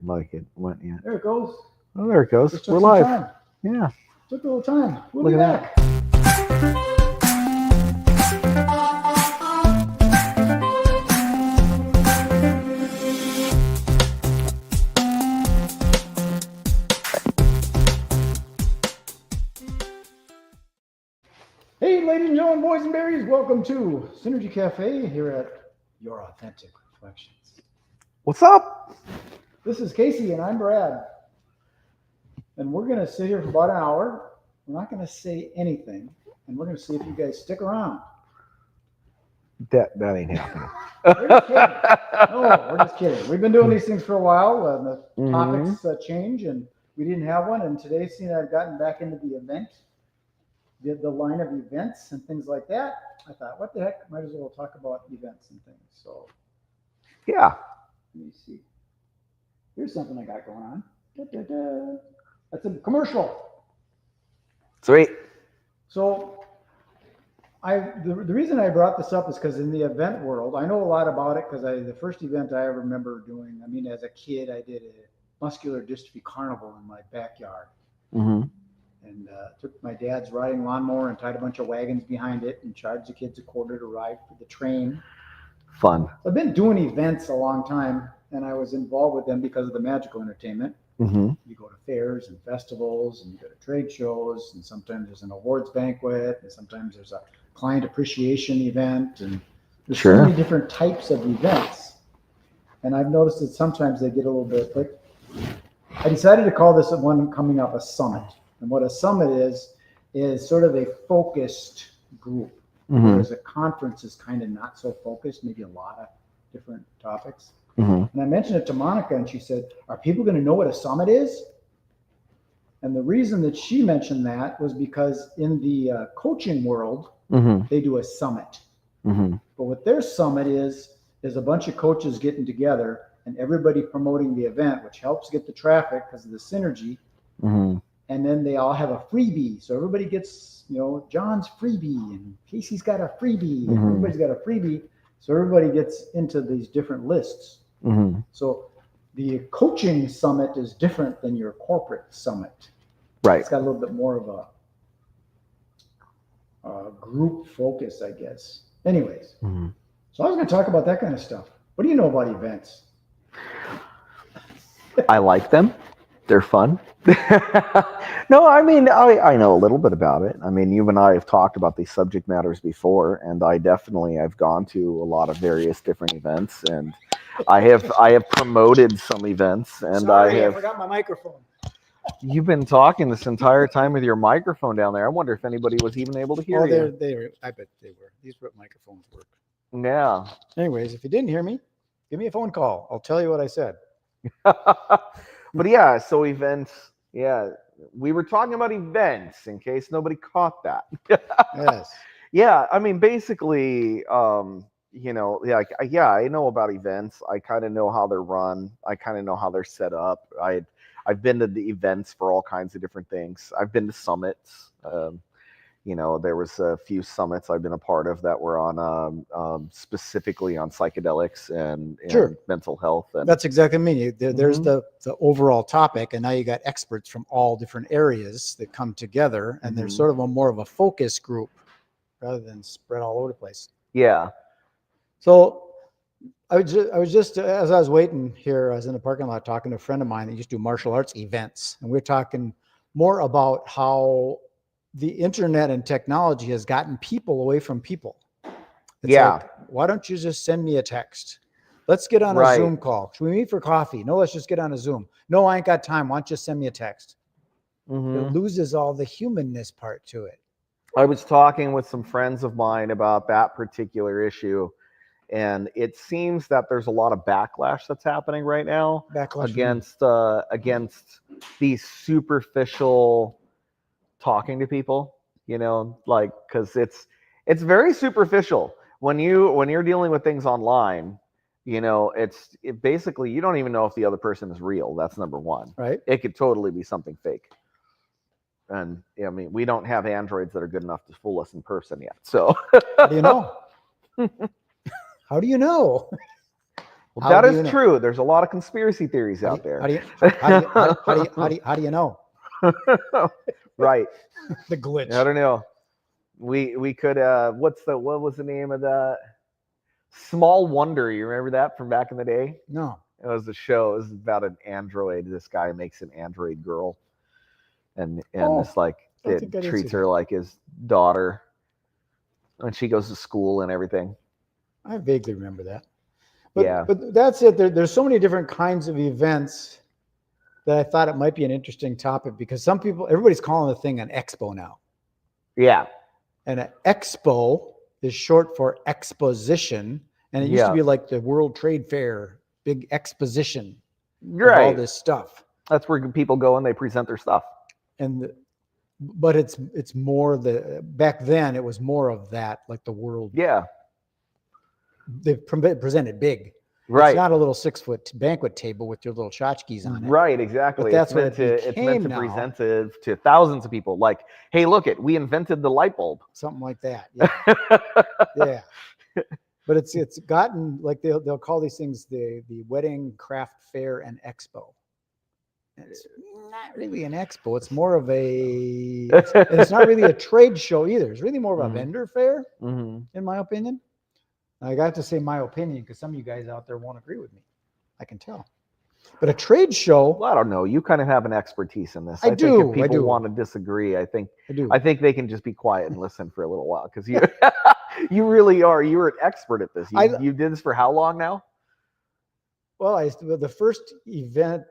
Like it went yet. There it goes. Oh, there it goes. Just We're took some live. time. Yeah. Took a little time. We'll Look be at back. Hey, ladies and gentlemen, boys and berries, welcome to SynergyCafe here at Your Authentic Reflections. What's up? This is Casey and I'm Brad. And we're going to sit here for about an hour. We're not going to say anything. And we're going to see if you guys stick around. That ain't happening. We're just kidding. No, we're just kidding. We've been doing these things for a while. And the topics change, and we didn't have one. And today, seeing I've gotten back into the event, the line of events and things like that, I thought, what the heck? Might as well talk about events and things. So, Yeah. let me see. Here's something I got going on. Da-da-da. That's a commercial. Sweet. So the reason I brought this up is because in the event world, I know a lot about it because the first event I ever remember doing, as a kid, I did a muscular dystrophy carnival in my backyard. Mm-hmm. And took my dad's riding lawnmower and tied a bunch of wagons behind it and charged the kids $0.25 to ride for the train. Fun. I've been doing events a long time, and I was involved with them because of the magical entertainment. Mm-hmm. You go to fairs and festivals, and you go to trade shows, and sometimes there's an awards banquet, and sometimes there's a client appreciation event, and there's so many different types of events. And I've noticed that sometimes they get a little bit, but I decided to call this one coming up a summit. And what a summit is sort of a focused group, whereas a conference is kind of not so focused, maybe a lot of different topics. And I mentioned it to Monica, and she said, are people going to know what a summit is? And the reason that she mentioned that was because in the coaching world, they do a summit. But what their summit is a bunch of coaches getting together and everybody promoting the event, which helps get the traffic because of the synergy. And then they all have a freebie. So everybody gets, John's freebie, and Casey's got a freebie, and everybody's got a freebie. So everybody gets into these different lists. So the coaching summit is different than your corporate summit. Right. It's got a little bit more of a group focus, I guess. Anyways, so I was going to talk about that kind of stuff. What do you know about events? I like them. They're fun. No, I know a little bit about it. You and I have talked about these subject matters before, and I've gone to a lot of various different events, and I have promoted some events, and Sorry, I forgot my microphone. You've been talking this entire time with your microphone down there. I wonder if anybody was even able to hear you. They were. I bet they were. These microphones work. Yeah. Anyways, if you didn't hear me, give me a phone call. I'll tell you what I said. But yeah, so events. Yeah, we were talking about events in case nobody caught that. Yes. Yeah, basically, I know about events. I kind of know how they're run. I kind of know how they're set up. I've been to the events for all kinds of different things. I've been to summits. There was a few summits I've been a part of that were on specifically on psychedelics and mental health. And that's exactly me. There's the overall topic, and now you got experts from all different areas that come together, and there's sort of more of a focus group rather than spread all over the place. Yeah. So I was just as I was waiting here, I was in the parking lot talking to a friend of mine that used to do martial arts events, and we're talking more about how the internet and technology has gotten people away from people. It's like, why don't you just send me a text? Let's get on a Zoom call. Should we meet for coffee? No, let's just get on a Zoom. No, I ain't got time. Why don't you just send me a text? It loses all the humanness part to it. I was talking with some friends of mine about that particular issue, and it seems that there's a lot of backlash that's happening right now against these superficial talking to people, because it's very superficial when you're dealing with things online. It basically, you don't even know if the other person is real. That's number one. Right. It could totally be something fake. And we don't have androids that are good enough to fool us in person yet. So how do you know? How do you know? That is true. There's a lot of conspiracy theories out there. How do you know? Right. The glitch. I don't know. We could what was the name of that? Small Wonder. You remember that from back in the day? No. It was a show. It was about an android. This guy makes an android girl, and it's like it treats her like his daughter, and she goes to school and everything. I vaguely remember that. But that's it. There's so many different kinds of events that I thought it might be an interesting topic because everybody's calling the thing an expo now. Yeah. And an expo is short for exposition. And it used to be like the World Trade Fair, big exposition of all this stuff. That's where people go and they present their stuff. But it's more back then it was more of that, like the world. Yeah. They presented big. Right. It's not a little 6-foot banquet table with your little tchotchkes on it. Right, exactly. But that's it's meant to present it to thousands of people. Like, hey, look we invented the light bulb. Something like that. Yeah. Yeah. But it's gotten like they'll call these things the wedding craft fair and expo. And it's not really an expo. It's more of it's not really a trade show either. It's really more of a vendor fair, in my opinion. I got to say my opinion because some of you guys out there won't agree with me. I can tell. But a trade show. Well, I don't know. You kind of have an expertise in this. I do. Think if people want to disagree, I think they can just be quiet and listen for a little while because you you really are. You're an expert at this. You did this for how long now? Well, the first event,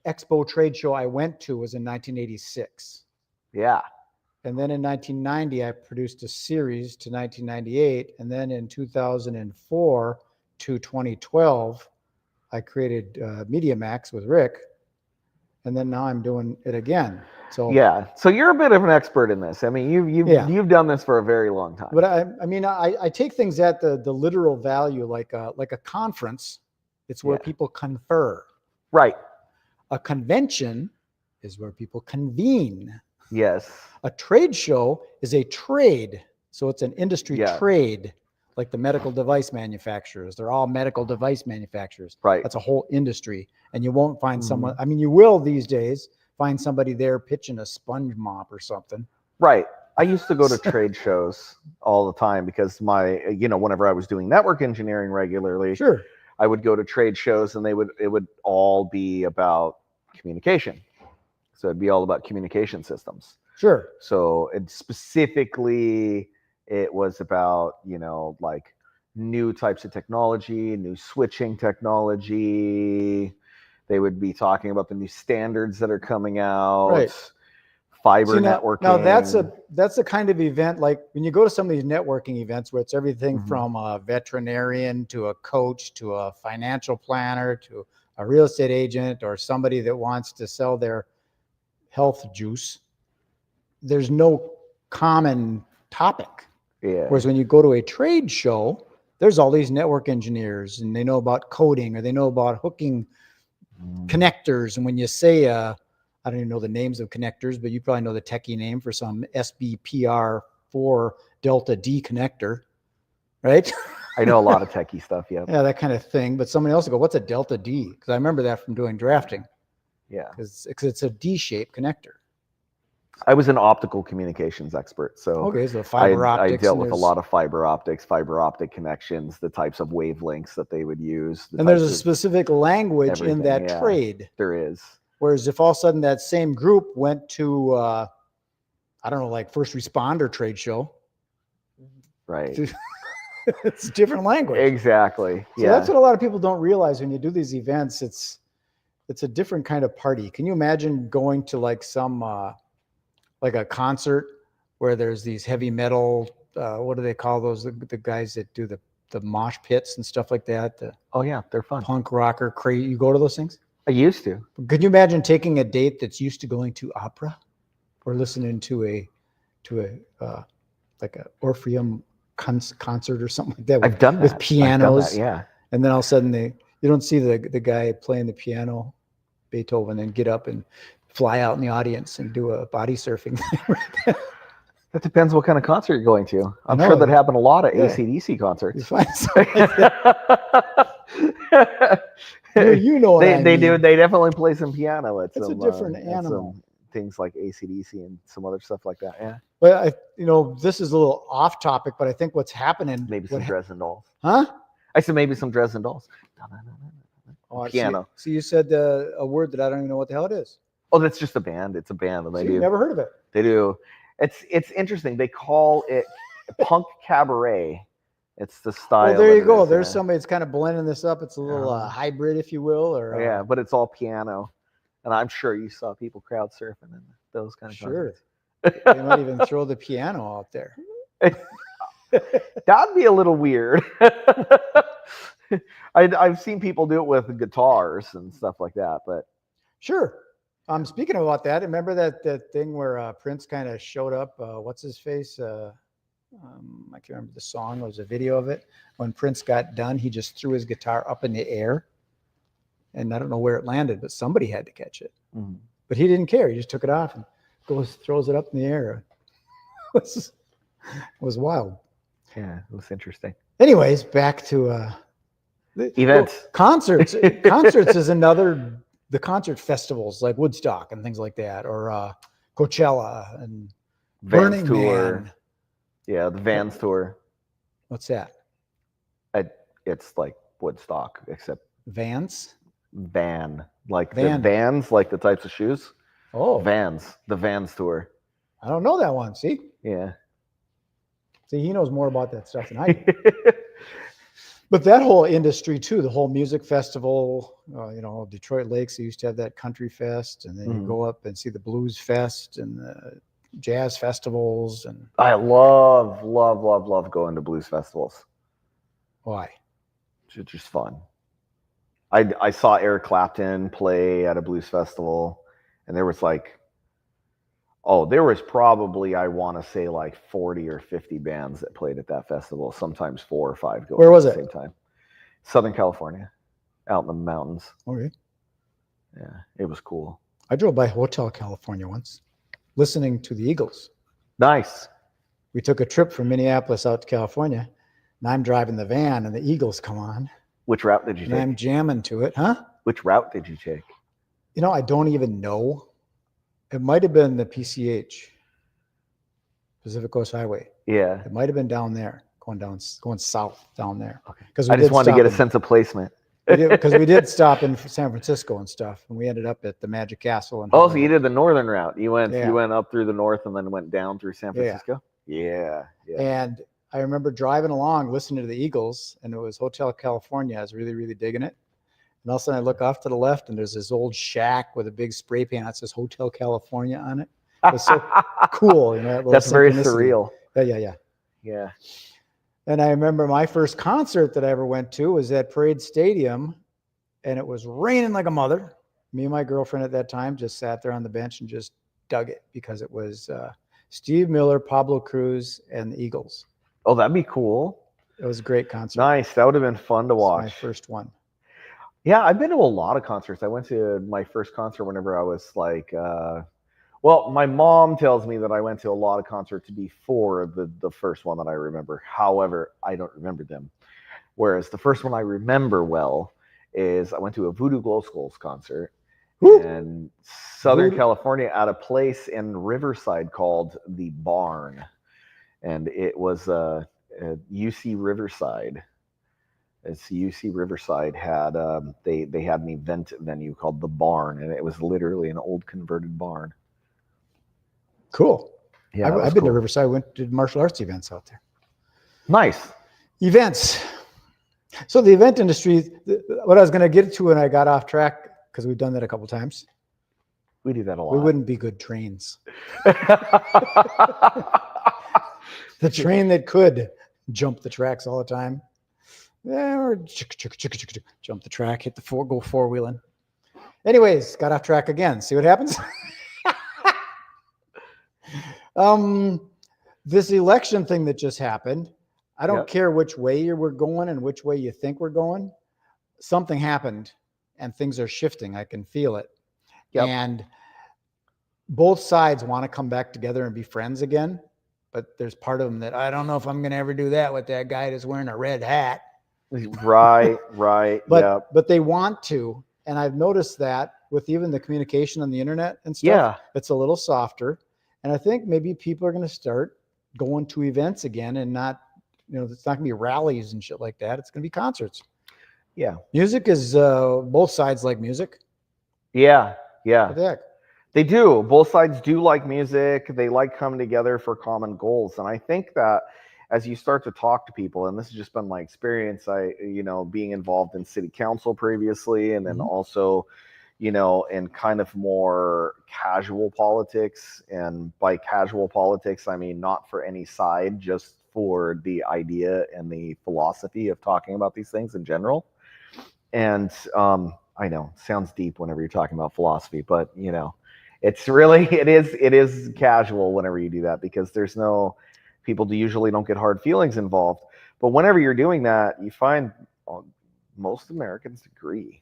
expo trade show I went to was in 1986. Yeah. And then in 1990, I produced a series to 1998. And then in 2004 to 2012, I created Media Max with Rick. And then now I'm doing it again. So yeah. So you're a bit of an expert in this. I mean, you've done this for a very long time. But I take things at the literal value, like a conference. It's where people confer. Right. A convention is where people convene. Yes. A trade show is a trade. So it's an industry trade, like the medical device manufacturers. They're all medical device manufacturers. Right. That's a whole industry. And you won't find someone, I mean, you will these days find somebody there pitching a sponge mop or something. Right. I used to go to trade shows all the time because whenever I was doing network engineering regularly, I would go to trade shows and it would all be about communication. So it'd be all about communication systems. Sure. So it was about, like new types of technology, new switching technology. They would be talking about the new standards that are coming out, fiber networking. Now that's a kind of event, like when you go to some of these networking events where it's everything from a veterinarian to a coach to a financial planner to a real estate agent or somebody that wants to sell their health juice. There's no common topic. Yeah. Whereas when you go to a trade show, there's all these network engineers and they know about coding or they know about hooking connectors. And when you say, I don't even know the names of connectors, but you probably know the techie name for some SBPR4 Delta D connector, right? I know a lot of techie stuff. Yeah. Yeah, that kind of thing. But somebody else will go, what's a Delta D? Because I remember that from doing drafting. Yeah. Because it's a D-shaped connector. I was an optical communications expert. So so fiber optics. I dealt with a lot of fiber optic connections, the types of wavelengths that they would use. And there's a specific language in that trade. There is. Whereas if all of a sudden that same group went to, I don't know, like first responder trade show. Right. It's a different language. Exactly. So that's what a lot of people don't realize when you do these events. It's a different kind of party. Can you imagine going to like some, like a concert where there's these heavy metal, what do they call those? The guys that do the mosh pits and stuff like that. They're fun. Punk rocker, crazy. You go to those things? I used to. Could you imagine taking a date that's used to going to opera or listening to a like a Orpheum concert or something like that? I've done that. With pianos. I've done that, And then all of a sudden you don't see the guy playing the piano, Beethoven, then get up and fly out in the audience and do a body surfing thing. That depends what kind of concert you're going to. I'm know, sure that happened a lot at yeah. AC/DC You concerts. find something like that. You know what they I they mean. do. They definitely play some piano at It's a some different at animal. some things like AC/DC and some other stuff like that. Yeah, But this is a little off topic, but I think what's happening. maybe some Dresden Dolls. Huh? I said maybe some Dresden Dolls. Oh, Piano. So you said a word that I don't even know what the hell it is. Oh, that's just a band. It's a band, and they do. Never heard of it. They do. It's interesting. They call it punk cabaret. It's the style. Well, there you go. There's somebody that's kind of blending this up. It's a little hybrid, if you will, or yeah, but it's all piano, and I'm sure you saw people crowd surfing and those kind of sure. Concerts. They might even throw the piano out there. That'd be a little weird. I've seen people do it with guitars and stuff like that, but sure. Speaking about that, remember that thing where Prince kind of showed up? What's his face? I can't remember the song. There was a video of it. When Prince got done, he just threw his guitar up in the air, and I don't know where it landed, but somebody had to catch it. Mm-hmm. But he didn't care. He just took it off and throws it up in the air. It was wild. Yeah, it was interesting. Anyways, back to events. Well, concerts. Concerts is another. The concert festivals like Woodstock and things like that, or Coachella and Burning Man. Yeah, the Vans tour. What's that? It's like Woodstock, except Vans. Van, like the Vans, like the types of shoes. Oh, Vans, the Vans tour. I don't know that one. See? Yeah. See, he knows more about that stuff than I do. But that whole industry too, the whole music festival, Detroit Lakes, they used to have that country fest, and then you go up and see the blues fest and the jazz festivals. And I love going to blues festivals. Why? It's just fun. I saw Eric Clapton play at a blues festival, and there was probably, I want to say, like 40 or 50 bands that played at that festival, sometimes 4 or 5 going. Where was it? At the same time. Southern California, out in the mountains. Okay. Yeah, it was cool. I drove by Hotel California once, listening to the Eagles. Nice. We took a trip from Minneapolis out to California, and I'm driving the van, and the Eagles come on. Which route did you take? I'm jamming to it, huh? Which route did you take? I don't even know. It might have been the PCH, Pacific Coast Highway. Yeah. It might have been down there, going south down there. Okay. Because I just wanted to get a sense of placement. Because we did stop in San Francisco and stuff, and we ended up at the Magic Castle. So you did the northern route. You went up through the north and then went down through San Francisco? Yeah. And I remember driving along, listening to the Eagles, and it was Hotel California. I was really, really digging it. And all of a sudden I look off to the left, and there's this old shack with a big spray paint that says Hotel California on it. It was so cool. That's very surreal. Yeah. And I remember my first concert that I ever went to was at Parade Stadium, and it was raining like a mother. Me and my girlfriend at that time just sat there on the bench and just dug it, because it was Steve Miller, Pablo Cruz, and the Eagles. Oh, that'd be cool. It was a great concert. Nice. That would have been fun to watch. My first one. Yeah, I've been to a lot of concerts. I went to my first concert whenever I was my mom tells me that I went to a lot of concerts before the first one that I remember. However, I don't remember them. Whereas the first one I remember well is I went to a Voodoo Glow Skulls concert in Southern California at a place in Riverside called The Barn. And it was UC Riverside. It's UC Riverside had they had an event venue called The Barn, and it was literally an old converted barn. Cool. Yeah, I've been to Riverside. I went to martial arts events out there. Nice. Events. So the event industry, what I was going to get to, and I got off track because we've done that a couple times. We do that a lot. We wouldn't be good trains. The train that could jump the tracks all the time. Yeah, or jump the track, hit the go four-wheeling. Anyways, got off track again. See what happens? This election thing that just happened, I don't care which way we're going and which way you think we're going. Something happened and things are shifting. I can feel it. Yep. And both sides want to come back together and be friends again. but there's part of them that I don't know if I'm going to ever do that with that guy that's wearing a red hat. Right. But they want to. And I've noticed that with even the communication on the internet and stuff, it's a little softer. And I think maybe people are going to start going to events again and not, it's not going to be rallies and shit like that. It's going to be concerts. Yeah. Music is both sides like music. Yeah. What the heck? They do. Both sides do like music. They like coming together for common goals. And I think that as you start to talk to people, and this has just been my experience, being involved in city council previously, and then also, in kind of more casual politics. And by casual politics, I mean not for any side, just for the idea and the philosophy of talking about these things in general. And I know it sounds deep whenever you're talking about philosophy, but it's really, it is casual whenever you do that, because there's no, people usually don't get hard feelings involved. But whenever you're doing that, you find most Americans agree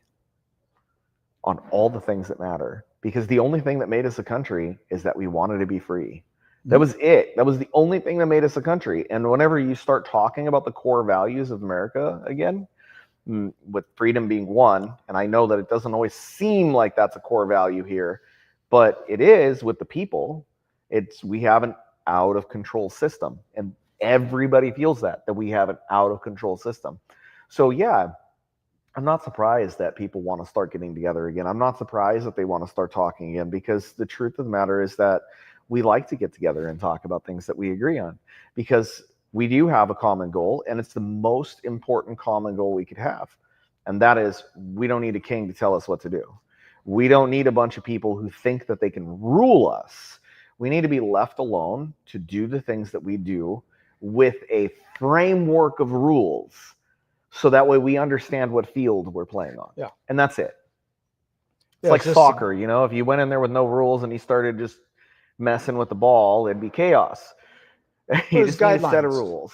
on all the things that matter, because the only thing that made us a country is that we wanted to be free. That was it. That was the only thing that made us a country. And whenever you start talking about the core values of America again, with freedom being one, and I know that it doesn't always seem like that's a core value here, but it is with the people. We have an out of control system, and everybody feels that we have an out of control system. So yeah, I'm not surprised that people want to start getting together again. I'm not surprised that they want to start talking again, because the truth of the matter is that we like to get together and talk about things that we agree on, because we do have a common goal, and it's the most important common goal we could have. And that is, we don't need a king to tell us what to do. We don't need a bunch of people who think that they can rule us. We need to be left alone to do the things that we do with a framework of rules, so that way we understand what field we're playing on. Yeah. And that's it. It's like soccer, if you went in there with no rules and you started just messing with the ball, it'd be chaos. You just need a set of rules.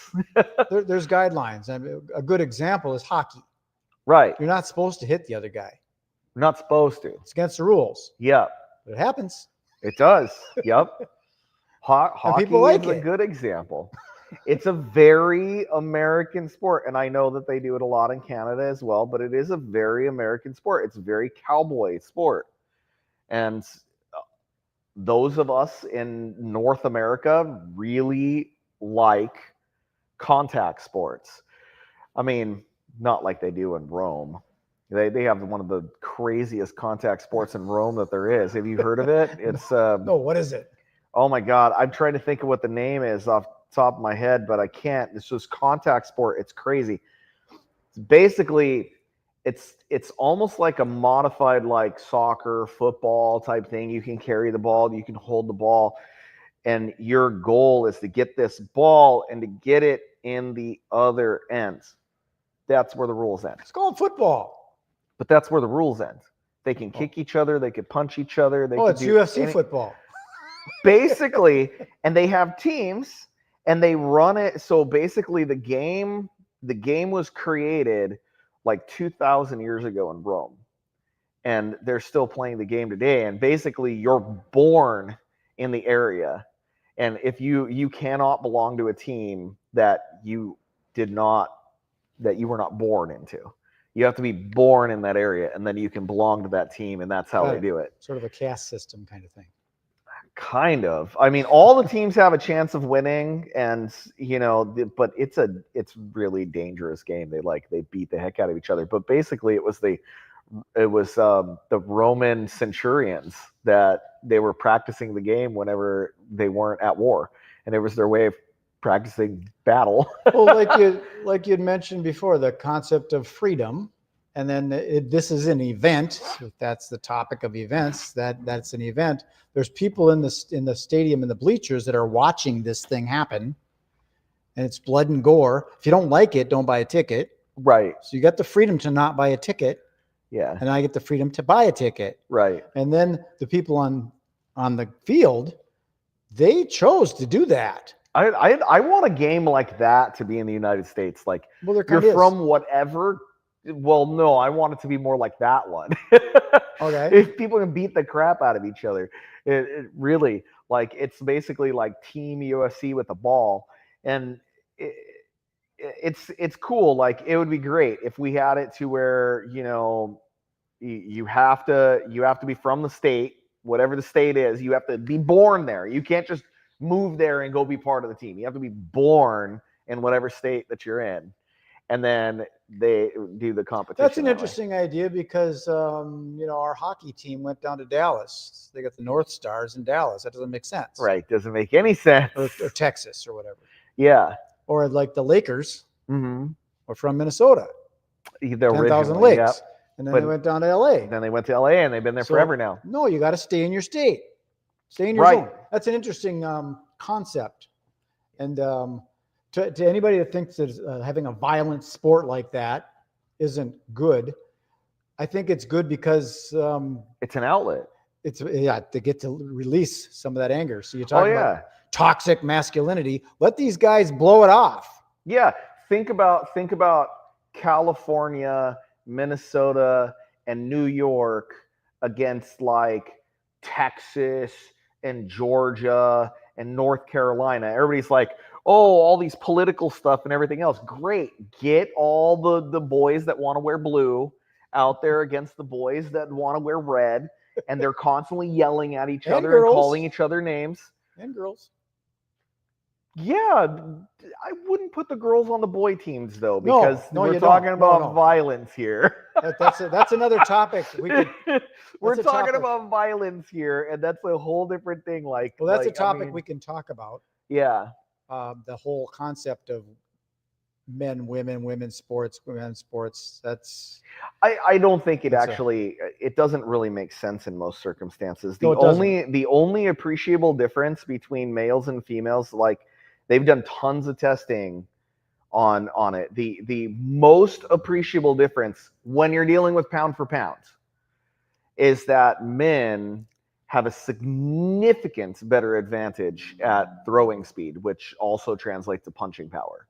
There's guidelines. And a good example is hockey. Right. You're not supposed to hit the other guy. You're not supposed to. It's against the rules. Yep. But it happens. It does. Yep. Hockey like is a good example. It's a very American sport, and I know that they do it a lot in Canada as well, but it is a very American sport. It's a very cowboy sport. And those of us in North America really like contact sports. I mean, not like they do in Rome. They have one of the craziest contact sports in Rome that there is. Have you heard of it? It's no, what is it? Oh my God, I'm trying to think of what the name is off the top of my head, but I can't. It's just contact sport. It's crazy. Basically, it's almost like a modified like soccer, football type thing. You can carry the ball, you can hold the ball, and your goal is to get this ball and to get it in the other end. That's where the rules end. It's called football. But that's where the rules end. They can kick each other, they could punch each other. It's UFC football. Basically, and they have teams and they run it. So basically the game was created like 2,000 years ago in Rome, and they're still playing the game today. And basically you're born in the area, and if you cannot belong to a team that you were not born into. You have to be born in that area, and then you can belong to that team, and that's how they do it. Sort of a caste system kind of thing. Kind of. I mean, all the teams have a chance of winning, and but it's really dangerous game. They beat the heck out of each other. But basically, it was the Roman centurions that they were practicing the game whenever they weren't at war, and it was their way of practicing battle. Well, like you'd mentioned before, the concept of freedom, and then this is an event. If that's the topic of events, that's an event. There's people in the stadium, in the bleachers, that are watching this thing happen, and it's blood and gore. If you don't like it, don't buy a ticket. Right. So you got the freedom to not buy a ticket. Yeah. And I get the freedom to buy a ticket. Right. And then the people on the field, they chose to do that. I want a game like that to be in the United States. Like, you're from whatever Well, no, I want it to be more like that one. Okay. If people can beat the crap out of each other, it really, like, it's basically like Team UFC with a ball, and it, it's cool. Like, it would be great if we had it to where, you have to be from the state, whatever the state is. You have to be born there. You can't just move there and go be part of the team. You have to be born in whatever state that you're in, and then they do the competition. That's an that way. interesting idea because our hockey team went down to Dallas. They got the North Stars in Dallas. That doesn't make sense. Right? Doesn't make any sense. Or Texas or whatever. Yeah. Or like the Lakers Mm-hmm. were from Minnesota. 10,000 Lakes. Yep. And then they went down to LA. Then they went to LA and they've been there forever now. No, you got to stay in your state. Stay in your zone. That's an interesting concept. And to anybody that thinks that having a violent sport like that isn't good, I think it's good because it's an outlet. They get to release some of that anger. So you're talking about toxic masculinity. Let these guys blow it off. Yeah. Think about California, Minnesota, and New York against like Texas and Georgia and North Carolina. Everybody's like, oh, all these political stuff and everything else. Great. Get all the boys that want to wear blue out there against the boys that want to wear red, and they're constantly yelling at each other and calling each other names. And girls. Yeah, I wouldn't put the girls on the boy teams though, because we're talking about violence here. That's another topic. We're talking about violence here, and that's a whole different thing. That's a topic we can talk about. Yeah. The whole concept of men, women, women's sports, men's sports. I don't think it doesn't really make sense in most circumstances. The only appreciable difference between males and females, like, they've done tons of testing on it. The most appreciable difference when you're dealing with pound for pound is that men have a significant better advantage at throwing speed, which also translates to punching power.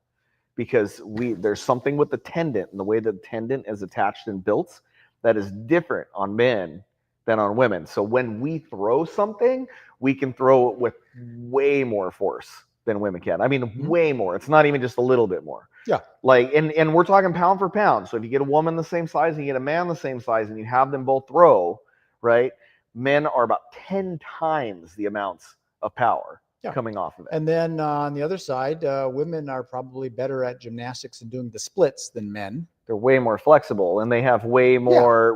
Because there's something with the tendon and the way the tendon is attached and built that is different on men than on women. So when we throw something, we can throw it with way more force than women can. I mean, way more. It's not even just a little bit more. Yeah. Like, and we're talking pound for pound. So if you get a woman the same size and you get a man the same size and you have them both throw, right? Men are about 10 times the amounts of power coming off of it. And then on the other side, women are probably better at gymnastics and doing the splits than men. They're way more flexible, and they have way more,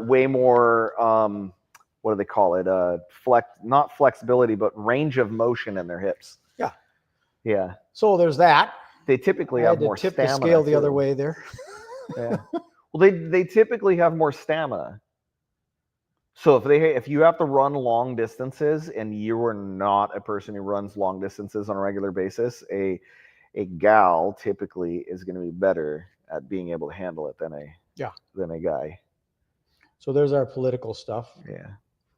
what do they call it? Not flexibility, but range of motion in their hips. Yeah. Yeah. So there's that. They typically have more stamina. The scale the other way there. Yeah. Well, they typically have more stamina. So if you have to run long distances and you are not a person who runs long distances on a regular basis, a gal typically is going to be better at being able to handle it than a guy. So there's our political stuff. Yeah.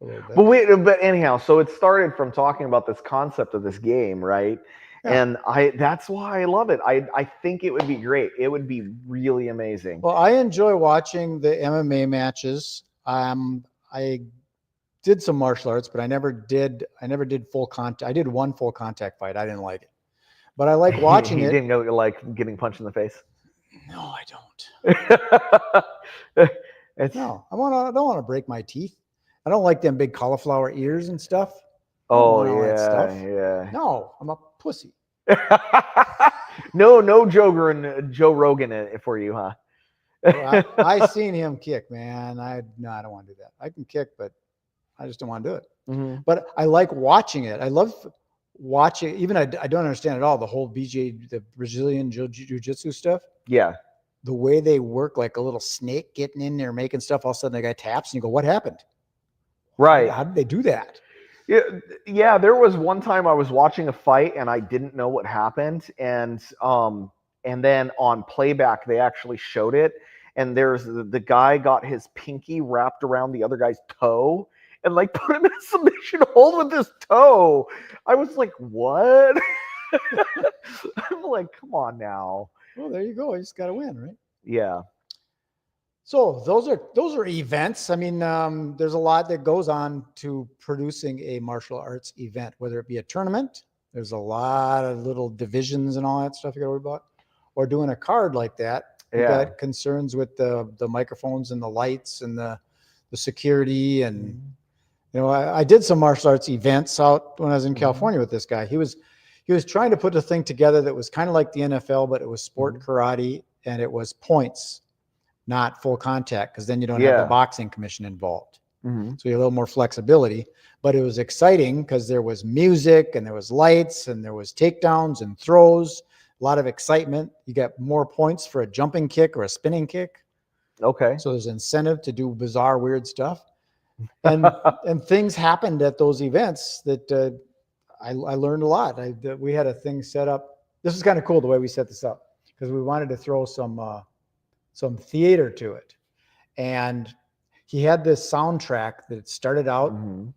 But anyhow, so it started from talking about this concept of this game, right? Yeah. And that's why I love it. I think it would be great. It would be really amazing. Well, I enjoy watching the MMA matches. I did some martial arts, but I never did full contact. I did one full contact fight. I didn't like it, but I like watching it. You didn't go like getting punched in the face? No, I don't. No, I don't want to break my teeth. I don't like them big cauliflower ears and stuff. Oh yeah. No, I'm a pussy. No Joe Rogan for you, huh? Well, I seen him kick, man. I don't want to do that. I can kick, but I just don't want to do it. Mm-hmm. But I like watching it. I love watching. Even I don't understand at all the whole the Brazilian jiu-jitsu stuff. Yeah, the way they work, like a little snake getting in there, making stuff. All of a sudden, the guy taps, and you go, "What happened?" Right? How did they do that? Yeah. There was one time I was watching a fight and I didn't know what happened, and then on playback they actually showed it. And there's the guy got his pinky wrapped around the other guy's toe and like put him in a submission hold with his toe. I was like, what? I'm like, come on now. Well, there you go. You just got to win, right? Yeah. So those are events. I mean, there's a lot that goes on to producing a martial arts event, whether it be a tournament. There's a lot of little divisions and all that stuff you got to worry about, or doing a card like that. You Yeah. got concerns with the microphones and the lights and the security. And I did some martial arts events out when I was in California with this guy. He was trying to put a thing together that was kind of like the NFL, but it was sport karate and it was points, not full contact, because then you don't have the boxing commission involved. So you have a little more flexibility. But it was exciting because there was music and there was lights and there was takedowns and throws, a lot of excitement. You get more points for a jumping kick or a spinning kick. Okay. So there's incentive to do bizarre, weird stuff. And things happened at those events that I learned a lot. We had a thing set up. This is kind of cool the way we set this up, because we wanted to throw some theater to it. And he had this soundtrack that started out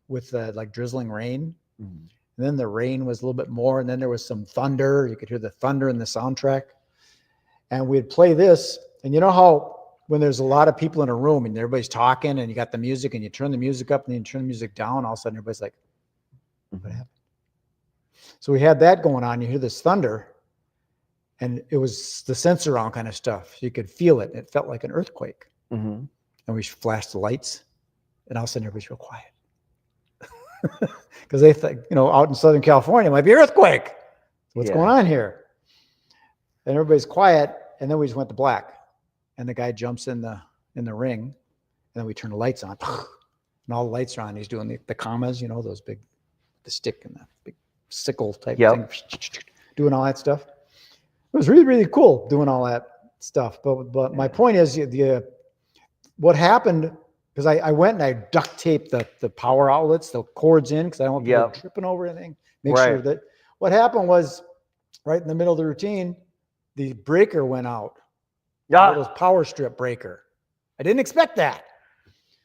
with like drizzling rain. And then the rain was a little bit more. And then there was some thunder. You could hear the thunder in the soundtrack. And we'd play this. And you know how when there's a lot of people in a room and everybody's talking and you got the music and you turn the music up and then you turn the music down, all of a sudden everybody's like, what happened? So we had that going on. You hear this thunder. And it was the sensor round kind of stuff. You could feel it. It felt like an earthquake. And we flashed the lights, and all of a sudden everybody's real quiet. Because they think, out in Southern California, it might be an earthquake. What's going on here? And everybody's quiet, and then we just went to black. And the guy jumps in the ring, and then we turn the lights on. And all the lights are on. He's doing the commas, those big, the stick and the big sickle type thing, doing all that stuff. It was really, really cool doing all that stuff. But my point is, what happened, because I went and I duct taped the power outlets, the cords in, because I don't want people tripping over anything. Make sure that what happened was right in the middle of the routine, the breaker went out. Yeah. It was power strip breaker. I didn't expect that.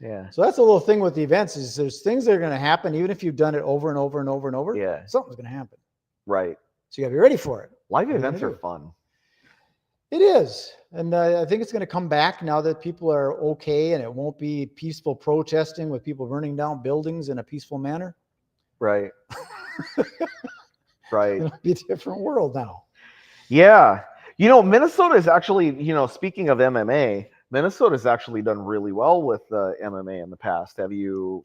Yeah. So that's a little thing with the events is there's things that are going to happen, even if you've done it over and over and over and over. Yeah. Something's going to happen. Right. So you got to be ready for it. Live events are fun. It is. And I think it's going to come back now that people are okay and it won't be peaceful protesting with people burning down buildings in a peaceful manner. Right. Right. It'll be a different world now. Yeah. Minnesota is actually, speaking of MMA, Minnesota's actually done really well with MMA in the past. Have you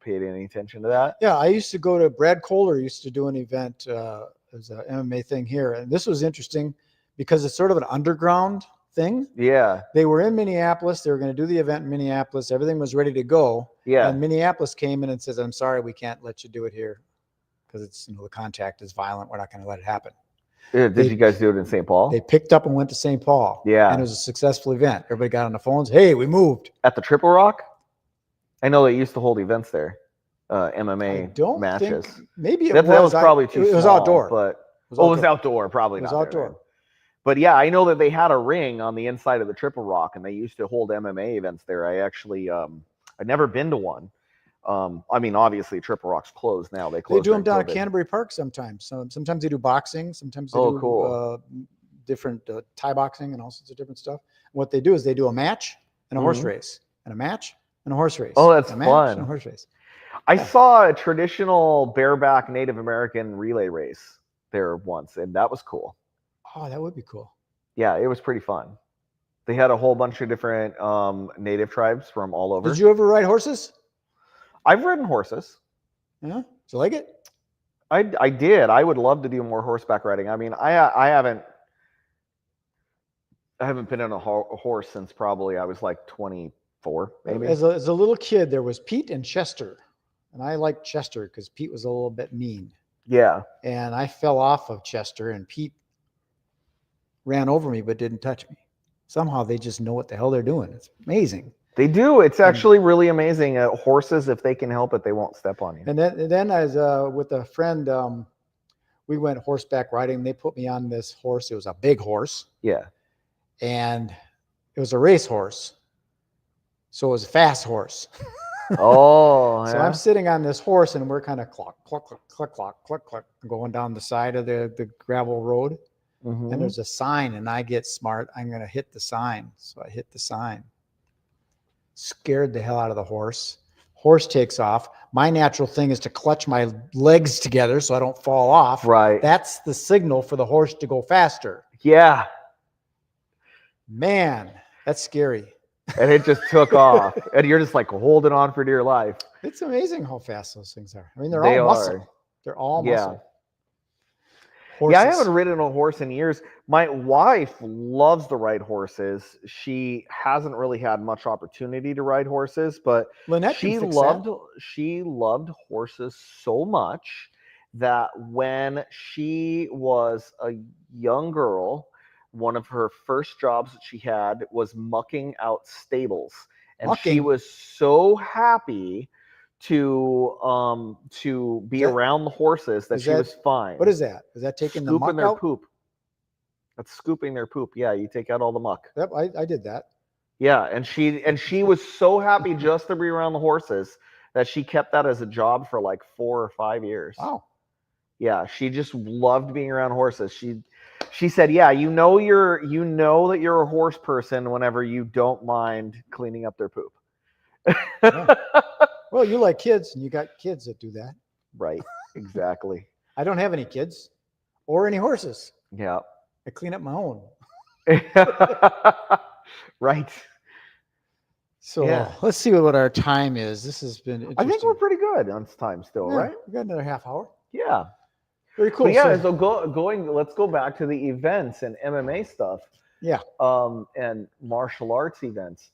paid any attention to that? Yeah. I used to go to Brad Kohler used to do an event as an MMA thing here. And this was interesting because it's sort of an underground thing. Yeah. They were in Minneapolis. They were going to do the event in Minneapolis. Everything was ready to go. Yeah. And Minneapolis came in and says, I'm sorry, we can't let you do it here because it's, the contact is violent. We're not going to let it happen. Did you guys do it in St. Paul? They picked up and went to St. Paul. Yeah. And it was a successful event. Everybody got on the phones. Hey, we moved. At the Triple Rock? I know they used to hold events there. MMA matches. Maybe that was probably too small. It was outdoor. But it was outdoor. Probably not. It was outdoor. There. But yeah, I know that they had a ring on the inside of the Triple Rock, and they used to hold MMA events there. I actually, I'd never been to one. I mean, obviously, Triple Rock's closed now. They do them down at Canterbury Park sometimes. So sometimes they do boxing. Sometimes they do different Thai boxing and all sorts of different stuff. What they do is they do a match and a horse race, and a match and a horse race. Oh, that's fun. And a horse race. I saw a traditional bareback Native American relay race there once, and that was cool. Oh, that would be cool. Yeah, it was pretty fun. They had a whole bunch of different Native tribes from all over. Did you ever ride horses? I've ridden horses. Yeah? Did you like it? I did. I would love to do more horseback riding. I mean, I haven't been on a horse since probably I was like 24, maybe. As a little kid, there was Pete and Chester. And I liked Chester because Pete was a little bit mean. Yeah. And I fell off of Chester, and Pete ran over me but didn't touch me. Somehow they just know what the hell they're doing. It's amazing. They do. It's actually really amazing. Horses, if they can help it, they won't step on you. And then as with a friend, we went horseback riding. They put me on this horse. It was a big horse. Yeah. And it was a race horse. So it was a fast horse. Oh, so yeah. I'm sitting on this horse, and we're kind of cluck, cluck, cluck, cluck, cluck, cluck, cluck, going down the side of the gravel road. And there's a sign, and I get smart. I'm going to hit the sign. So I hit the sign. scared the hell out of the horse. Horse takes off. My natural thing is to clutch my legs together so I don't fall off. Right. That's the signal for the horse to go faster. Yeah. Man, that's scary. And it just took off. And you're just like holding on for dear life. It's amazing how fast those things are. I mean, they're They all are. muscle. They're all Yeah. muscle. Horses. Yeah, I haven't ridden a horse in years. My wife loves to ride horses. She hasn't really had much opportunity to ride horses, but Lynette she can fix loved horses so much that when she was a young girl, one of her first jobs that she had was mucking out stables. And she Mucking? was so happy to be around the horses that she was fine. What is that? Is that taking the muck Scooping their out? poop. That's scooping their poop. Yeah, you take out all the muck. Yep, I did that. Yeah, and she was so happy just to be around the horses that she kept that as a job for like 4 or 5 years. Wow. Yeah, she just loved being around horses. She said, "Yeah, you know that you're a horse person whenever you don't mind cleaning up their poop." Yeah. Well, you like kids, and you got kids that do that. Right. Exactly. I don't have any kids or any horses. Yeah. I clean up my own. Right. So Yeah. let's see what our time is. This has been interesting. I think we're pretty good on time still, Yeah, right? We got another half hour. Yeah. Very cool. But yeah, let's go back to the events and MMA stuff. Yeah. And martial arts events.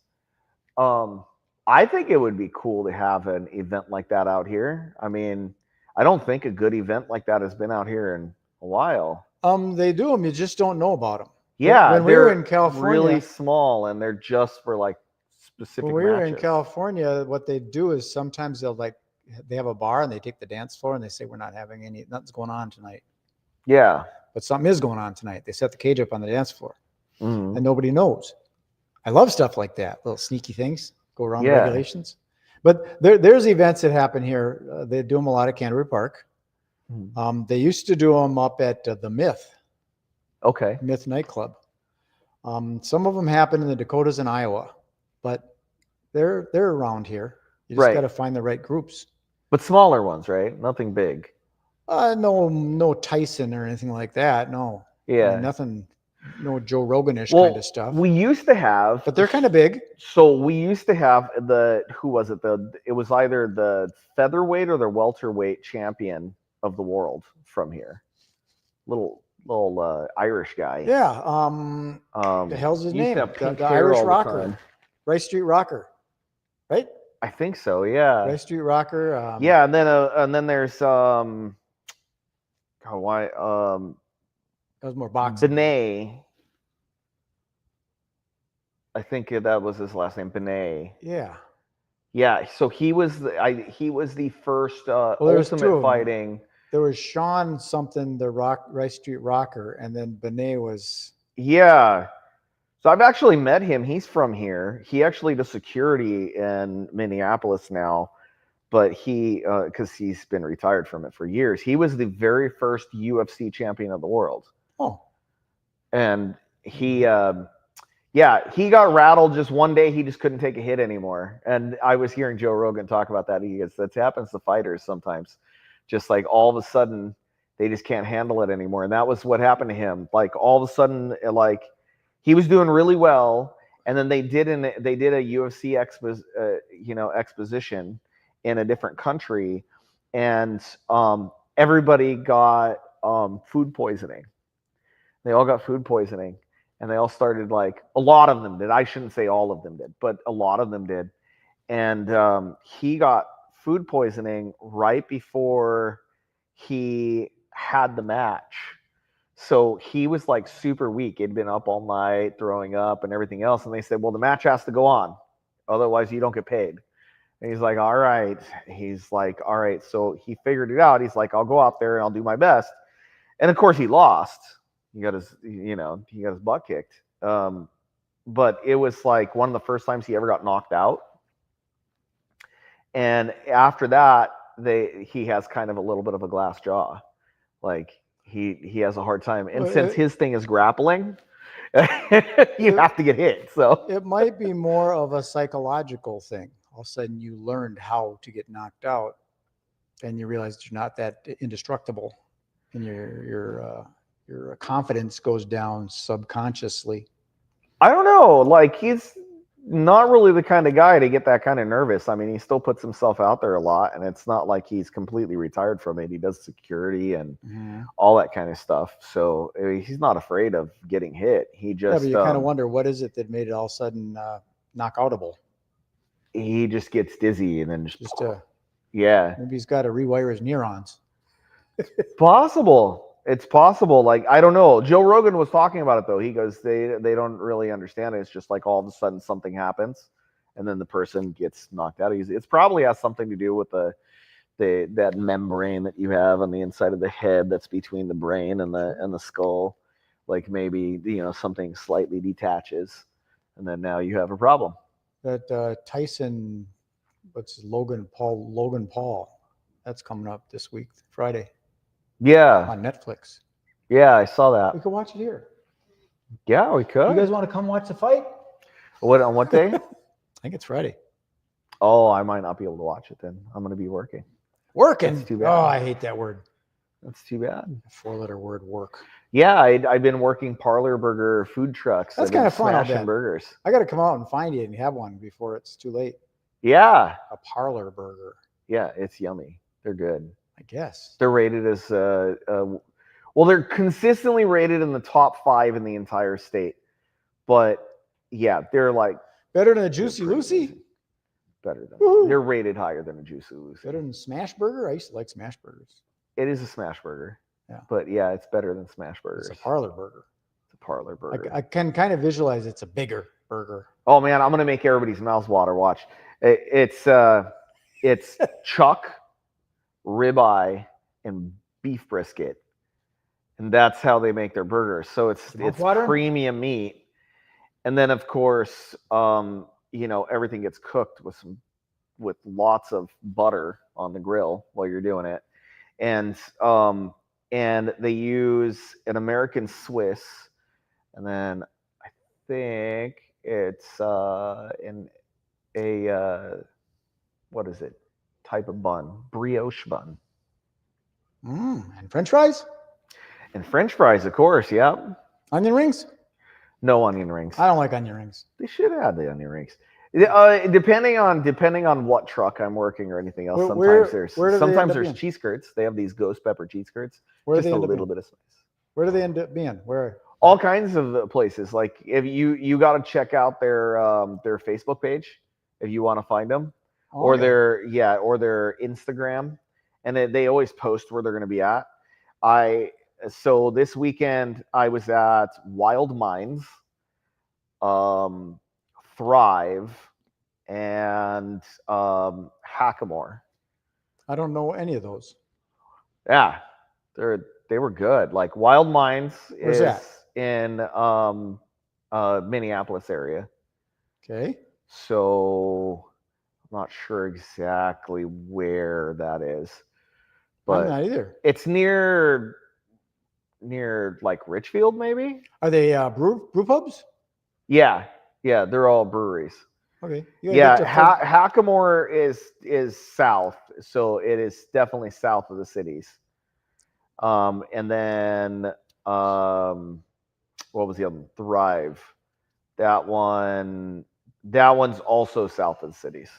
I think it would be cool to have an event like that out here. I mean, I don't think a good event like that has been out here in a while. They do them. You just don't know about them. Yeah, when we were in California, really small, and they're just for like specific. When we were in matches. California, what they do is sometimes they have a bar and they take the dance floor and they say we're not having nothing's going on tonight. Yeah, but something is going on tonight. They set the cage up on the dance floor, and nobody knows. I love stuff like that, little sneaky things go around regulations. But there's events that happen here. They do them a lot at Canterbury Park. They used to do them up at the Myth. Okay. Myth nightclub. Some of them happen in the Dakotas and Iowa, but they're around here. You just got to find the right groups. But smaller ones, right? Nothing big. No Tyson or anything like that. No. Yeah. I mean, nothing. No Joe Rogan-ish kind of stuff. We used to have, but they're kind of big. So we used to have who was it? It was either the featherweight or the welterweight champion of the world from here. Little Irish guy. Yeah. The hell's his name? The Irish rocker. Rice Street Rocker. Right? I think so. Yeah. Rice Street Rocker. Yeah, and then there's that was more boxing. Benet. I think that was his last name, Benet. Yeah. Yeah. So he was the first Ultimate Fighting. There was Sean something, the Rice Street Rocker, and then Benet was. Yeah. So I've actually met him. He's from here. He actually does security in Minneapolis now, but because he's been retired from it for years. He was the very first UFC champion of the world. Oh. And he got rattled just one day. He just couldn't take a hit anymore. And I was hearing Joe Rogan talk about that. He goes, that happens to fighters sometimes. Just like all of a sudden they just can't handle it anymore. And that was what happened to him. Like all of a sudden, like he was doing really well. And then they did a UFC exposition in a different country. And everybody got food poisoning. They all got food poisoning. And they all started a lot of them did. I shouldn't say all of them did, but a lot of them did. And he got food poisoning right before he had the match. So he was super weak. He'd been up all night throwing up and everything else. And they said, well, the match has to go on. Otherwise you don't get paid. And he's like, all right. He's like, all right. So he figured it out. He's like, I'll go out there and I'll do my best. And of course he lost. He got his butt kicked. But it was one of the first times he ever got knocked out. And after that, he has kind of a little bit of a glass jaw. He has a hard time. And since his thing is grappling, You have to get hit. So It might be more of a psychological thing. All of a sudden, you learned how to get knocked out, and you realize you're not that indestructible, and your confidence goes down subconsciously. I don't know. Like he's not really the kind of guy to get that kind of nervous. I mean, he still puts himself out there a lot, and it's not like he's completely retired from it. He does security and all that kind of stuff. So he's not afraid of getting hit. He just but you kind of wonder what is it that made it all of a sudden knockoutable. He just gets dizzy and then just yeah. Maybe he's got to rewire his neurons. Possible. It's possible. Like, I don't know. Joe Rogan was talking about it though. He goes, they don't really understand it. It's just like all of a sudden something happens and then the person gets knocked out. It's probably has something to do with that membrane that you have on the inside of the head that's between the brain and the skull. Like maybe, something slightly detaches and then now you have a problem. That Tyson, Logan Paul, that's coming up this week, Friday. Yeah. On Netflix. Yeah, I saw that. We could watch it here. Yeah, we could. You guys want to come watch the fight? On what day? I think it's Friday. Oh, I might not be able to watch it then. I'm going to be working. Working? That's too bad. Oh, I hate that word. That's too bad. A 4-letter word, work. Yeah, I've been working parlor burger food trucks. That's kind of fun. Smashing burgers. I got to come out and find you and have one before it's too late. Yeah. A parlor burger. Yeah, it's yummy. They're good. I guess. They're rated as, they're consistently rated in the top 5 in the entire state. But, yeah, they're like... Better than a Juicy Lucy? Better than... They're rated higher than a Juicy Lucy. Better than Smash Burger? I used to like Smash Burgers. It is a smash burger. Yeah. But, yeah, it's better than smash burgers. It's a parlor burger. It's a parlor burger. I can kind of visualize it's a bigger burger. Oh, man, I'm going to make everybody's mouths water. Watch. It's chuck, ribeye, and beef brisket, and that's how they make their burgers. So it's premium meat, and then of course, everything gets cooked with lots of butter on the grill while you're doing it, and they use an American Swiss, and then I think it's what is it? Type of bun, brioche bun. And French fries? And French fries, of course, yep. Onion rings? No onion rings. I don't like onion rings. They should add the onion rings. Depending on what truck I'm working or anything else, sometimes there's cheese curds. They have these ghost pepper cheese curds. Just a little bit of spice. Where do they end up being? Where? All kinds of places. Like if you got to check out their Facebook page if you want to find them. Or their Instagram, and they always post where they're going to be at. So this weekend I was at Wild Minds, Thrive, and Hackamore. I don't know any of those. Yeah, they were good. Like Wild Minds is in Minneapolis area. Okay. So I'm not sure exactly where that is, but I'm not either. It's near like Richfield, maybe. Are they brew pubs? Yeah, they're all breweries. Okay. Hackamore is south, so it is definitely south of the cities. And then what was the other one? Thrive. That one's also south of the cities.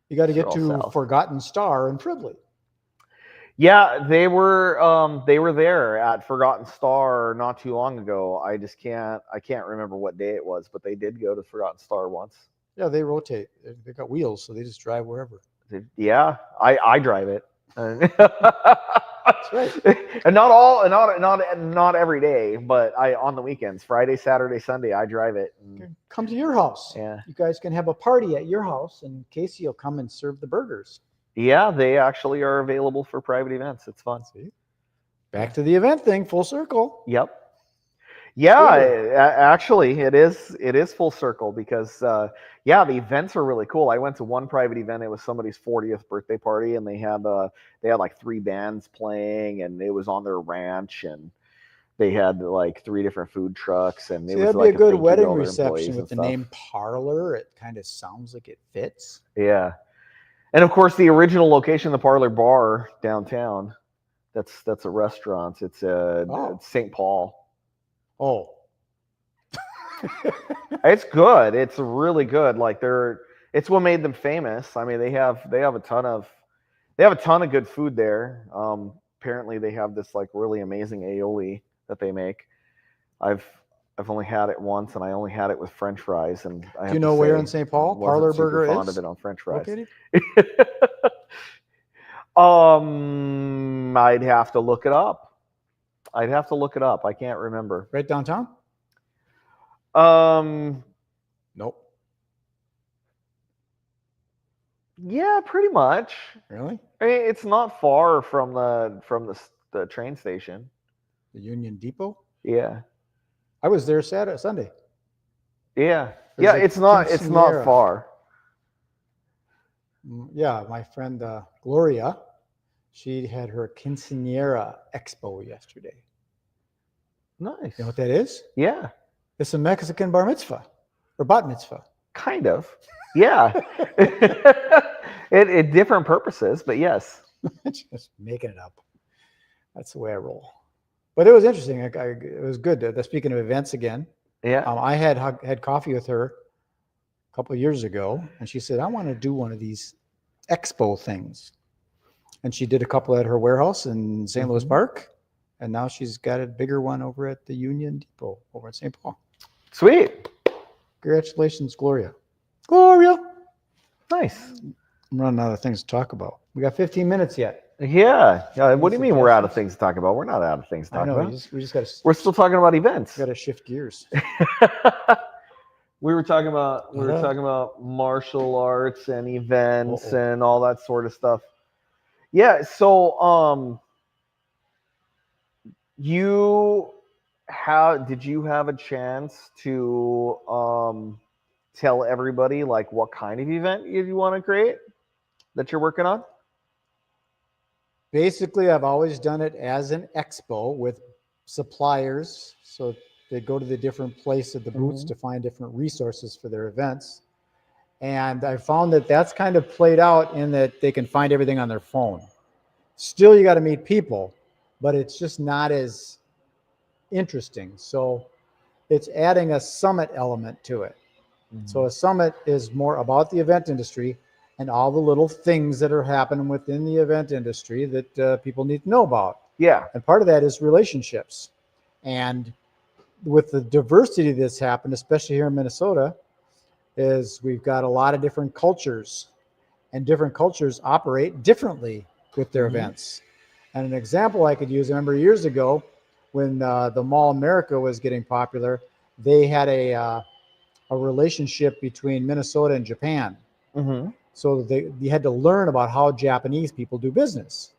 You got to get to Forgotten Star in Fribley. Yeah, they were there at Forgotten Star not too long ago. I can't remember what day it was, but they did go to Forgotten Star once. Yeah, they rotate. They got wheels, so they just drive wherever. Yeah, I drive it. That's right. And not every day, but on the weekends, Friday, Saturday, Sunday, I drive it. Come to your house. Yeah. You guys can have a party at your house, and Casey will come and serve the burgers. Yeah, they actually are available for private events. It's fun. See? Back to the event thing, full circle. Yep. Yeah, actually, it is full circle because the events are really cool. I went to one private event. It was somebody's 40th birthday party, and they had like 3 bands playing, and it was on their ranch, and They had like 3 different food trucks, and it See, was that'd be a like a good thank you to wedding all their reception employees and with the stuff. name Parlor. It kind of sounds like it fits. Yeah. And of course, the original location, the Parlor Bar downtown, that's a restaurant. It's St. Paul. Oh. It's good. It's really good. Like it's what made them famous. I mean, they have a ton of good food there. Apparently, they have this like really amazing aioli that they make. I've only had it once, and I only had it with French fries. And I Do have you to know where say, in St. I Paul wasn't Parlor super Burger fond is of it on French fries. located? I'd have to look it up. I can't remember. Right downtown? Nope. Yeah, pretty much. Really? I mean, it's not far from the train station. The Union Depot? Yeah. I was there Sunday. Yeah. There's Yeah, a it's not quinceañera. far. Yeah, my friend Gloria, she had her quinceañera expo yesterday. Nice. You know what that is? Yeah. It's a Mexican bar mitzvah or bat mitzvah. Kind of. Yeah. it different purposes, but yes. Just making it up. That's the way I roll. But it was interesting. It was good. Speaking of events again, Yeah. I had coffee with her a couple of years ago, and she said, I want to do one of these expo things. And she did a couple at her warehouse in St. Louis Park, and now she's got a bigger one over at the Union Depot over in St. Paul. Sweet. Congratulations, Gloria. Gloria. Nice. I'm running out of things to talk about. We got 15 minutes yet. Yeah. What do you mean we're out of things to talk about? We're not out of things to talk about. We just got to. We're still talking about events. Got to shift gears. We were talking about martial arts and events and all that sort of stuff. Yeah. So, did you have a chance to tell everybody like what kind of event you want to create that you're working on? Basically, I've always done it as an expo with suppliers. So they go to the different place of the booths to find different resources for their events. And I found that that's kind of played out in that they can find everything on their phone. Still, you got to meet people, but it's just not as interesting. So it's adding a summit element to it. So a summit is more about the event industry and all the little things that are happening within the event industry that people need to know about. Yeah. And part of that is relationships. And with the diversity that's happened, especially here in Minnesota, is we've got a lot of different cultures, and different cultures operate differently with their events. And an example I could use, I remember years ago when the Mall America was getting popular, they had a relationship between Minnesota and Japan. So you had to learn about how Japanese people do business.